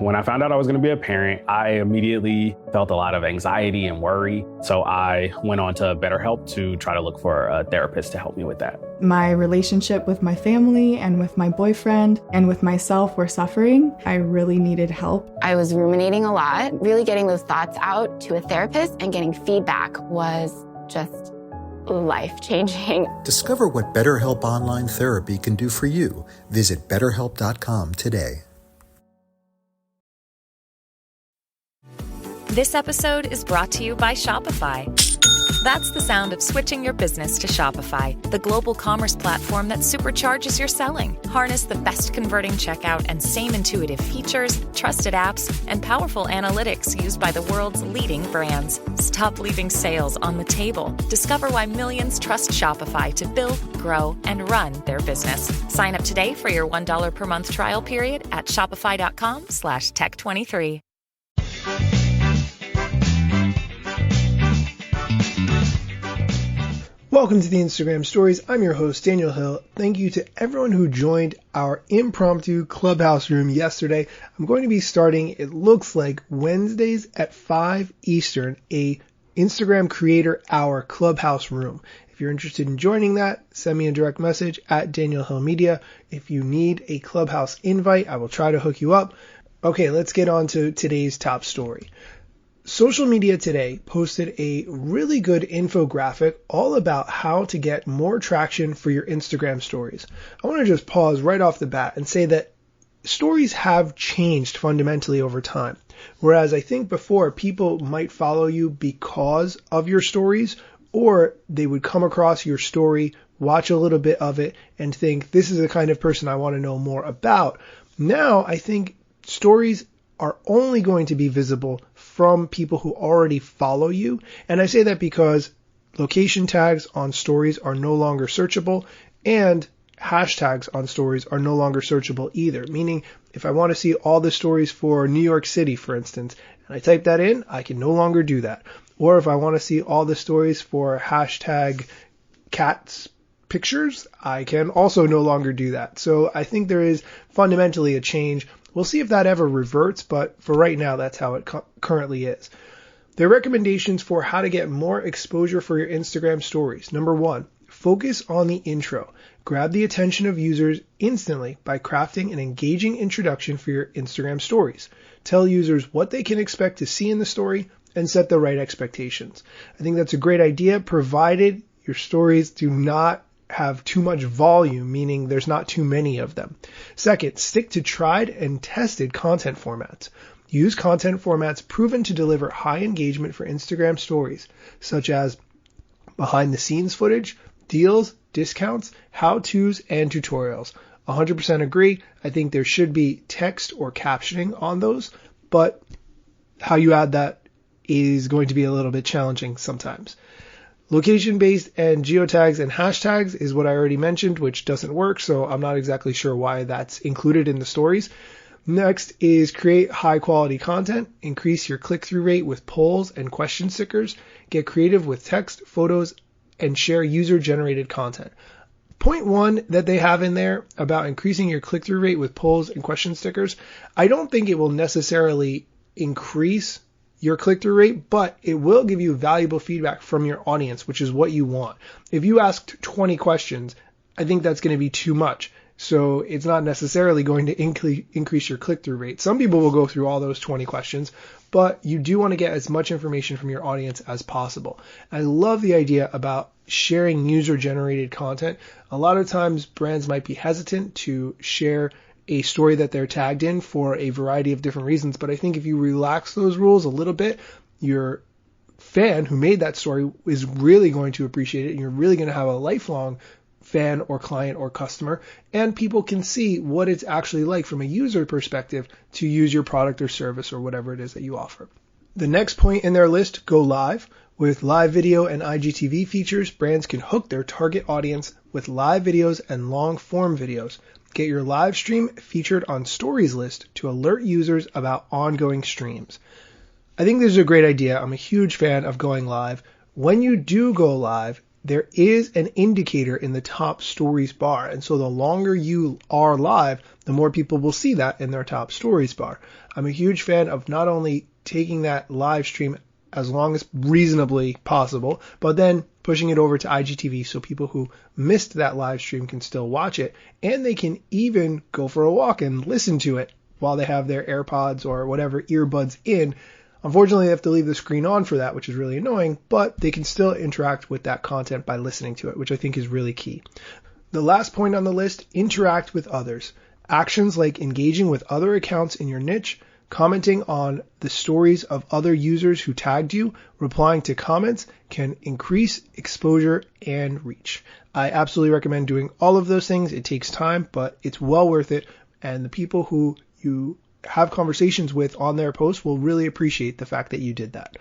When I found out I was going to be a parent, I immediately felt a lot of anxiety and worry. So I went on to BetterHelp to try to look for a therapist to help me with that. My relationship with my family and with my boyfriend and with myself were suffering. I really needed help. I was ruminating a lot. Really getting those thoughts out to a therapist and getting feedback was just life-changing. Discover what BetterHelp Online Therapy can do for you. Visit BetterHelp.com today. This episode is brought to you by Shopify. That's the sound of switching your business to Shopify, the global commerce platform that supercharges your selling. Harness the best converting checkout and same intuitive features, trusted apps, and powerful analytics used by the world's leading brands. Stop leaving sales on the table. Discover why millions trust Shopify to build, grow, and run their business. Sign up today for your $1 per month trial period at shopify.com/tech23. Welcome to the Instagram Stories. I'm your host, Daniel Hill. Thank you to everyone who joined our impromptu clubhouse room yesterday. I'm going to be starting, it looks like, Wednesdays at 5 Eastern, a Instagram Creator Hour clubhouse room. If you're interested in joining that, send me a direct message at Daniel Hill Media. If you need a clubhouse invite, I will try to hook you up. Okay, let's get on to today's top story. Social Media Today posted a really good infographic all about how to get more traction for your Instagram stories. I want to just pause right off the bat and say that stories have changed fundamentally over time. Whereas I think before people might follow you because of your stories, or they would come across your story, watch a little bit of it, and think, this is the kind of person I want to know more about. Now I think stories are only going to be visible from people who already follow you. And I say that because location tags on stories are no longer searchable, and hashtags on stories are no longer searchable either. Meaning, if I want to see all the stories for New York City, for instance, and I type that in, I can no longer do that. Or if I want to see all the stories for hashtag cats pictures, I can also no longer do that. So I think there is fundamentally a change. We'll see if that ever reverts, but for right now, that's how it currently is. Their recommendations for how to get more exposure for your Instagram stories. Number 1, focus on the intro. Grab the attention of users instantly by crafting an engaging introduction for your Instagram stories. Tell users what they can expect to see in the story and set the right expectations. I think that's a great idea, provided your stories do not have too much volume, meaning there's not too many of them. Second, stick to tried and tested content formats. Use content formats proven to deliver high engagement for Instagram stories, such as behind the scenes footage, deals, discounts, how-tos, and tutorials. 100% agree. I think there should be text or captioning on those, but how you add that is going to be a little bit challenging sometimes. Location-based and geotags and hashtags is what I already mentioned, which doesn't work, so I'm not exactly sure why that's included in the stories. Next is create high-quality content. Increase your click-through rate with polls and question stickers. Get creative with text, photos, and share user-generated content. Point 1 that they have in there about increasing your click-through rate with polls and question stickers, I don't think it will necessarily increase your click-through rate, but it will give you valuable feedback from your audience, which is what you want. If you asked 20 questions, I think that's going to be too much. So it's not necessarily going to increase your click-through rate. Some people will go through all those 20 questions, but you do want to get as much information from your audience as possible. I love the idea about sharing user-generated content. A lot of times brands might be hesitant to share a story that they're tagged in for a variety of different reasons. But I think if you relax those rules a little bit, your fan who made that story is really going to appreciate it, and you're really going to have a lifelong fan or client or customer, and people can see what it's actually like from a user perspective to use your product or service or whatever it is that you offer. The next point in their list, go live. With live video and IGTV features, brands can hook their target audience with live videos and long form videos. Get your live stream featured on Stories list to alert users about ongoing streams. I think this is a great idea. I'm a huge fan of going live. When you do go live, there is an indicator in the top stories bar. And so the longer you are live, the more people will see that in their top stories bar. I'm a huge fan of not only taking that live stream as long as reasonably possible, but then pushing it over to IGTV so people who missed that live stream can still watch it, and they can even go for a walk and listen to it while they have their AirPods or whatever earbuds in. Unfortunately, they have to leave the screen on for that, which is really annoying, but they can still interact with that content by listening to it, which I think is really key. The last point on the list, interact with others. Actions like engaging with other accounts in your niche, commenting on the stories of other users who tagged you, replying to comments can increase exposure and reach. I absolutely recommend doing all of those things. It takes time, but it's well worth it. And the people who you have conversations with on their posts will really appreciate the fact that you did that.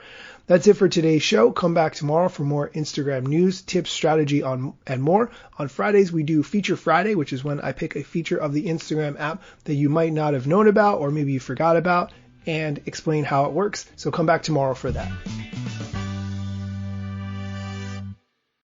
That's it for today's show. Come back tomorrow for more Instagram news, tips, strategy, and more. On Fridays, we do Feature Friday, which is when I pick a feature of the Instagram app that you might not have known about or maybe you forgot about and explain how it works. So come back tomorrow for that.